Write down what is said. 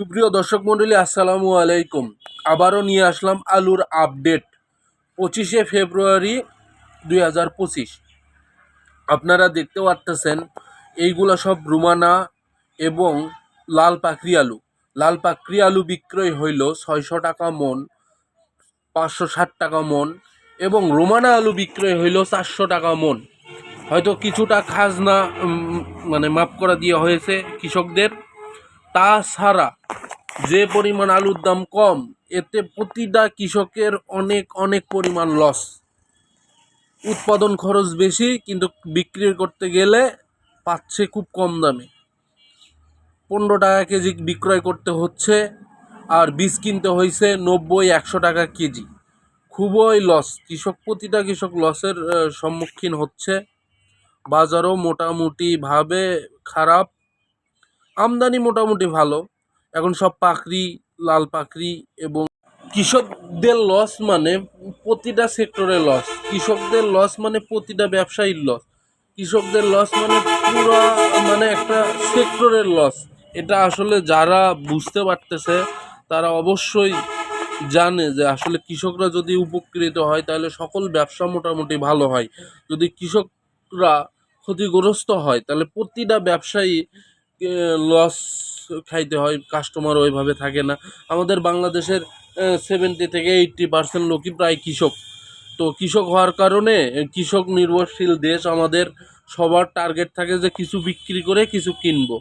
সুপ্রিয় দর্শক মণ্ডলী, আসসালামু আলাইকুম। আবারও নিয়ে আসলাম আলুর আপডেট 25শে ফেব্রুয়ারি 2025। আপনারা দেখতে পাচ্ছেন এইগুলা সব রুমানা এবং লাল পাকড়ি আলু। লাল পাকড়ি আলু বিক্রয় হইল 600 টাকা মন, 560 টাকা মন, এবং রোমানা আলু বিক্রয় হইল 400 টাকা মন। হয়তো কিছুটা খাজনা মাফ করা দেওয়া হয়েছে কৃষকদের। তাছাড়া যে পরিমাণ আলুর দাম কম, এতে প্রতিটা কৃষকের অনেক অনেক পরিমাণ লস। উৎপাদন খরচ বেশি, কিন্তু বিক্রি করতে গেলে পাচ্ছে খুব কম দামে। 15 টাকা কেজি বিক্রয় করতে হচ্ছে, আর বীজ কিনতে হয়েছে 90-100 টাকা কেজি। খুবই লস। প্রতিটা কৃষক লসের সম্মুখীন হচ্ছে। বাজারও মোটামুটিভাবে খারাপ, আমদানি মোটামুটি ভালো। এখন সব পাকড়ি, লাল পাকড়ি, এবং কৃষকদের লস মানে প্রতিটা সেক্টরে লস। কৃষকদের লস মানে প্রতিটা ব্যবসায়ীর লস। কৃষকদের লস মানে পুরো একটা সেক্টরের লস। এটা আসলে যারা বুঝতে পারতেছে তারা অবশ্যই জানে যে আসলে কৃষকরা যদি উপকৃত হয় তাহলে সকল ব্যবসা মোটামুটি ভালো হয়। যদি কৃষকরা ক্ষতিগ্রস্ত হয় তাহলে প্রতিটা ব্যবসায়ী লস খাইতে হয়, কাস্টমার ওইভাবে থাকে না। আমাদের বাংলাদেশের 70-80% লোকই প্রায় কৃষক। তো কৃষক হওয়ার কারণে কৃষক নির্ভরশীল দেশ আমাদের। সবার টার্গেট থাকে যে কিছু বিক্রি করে কিছু কিনবো।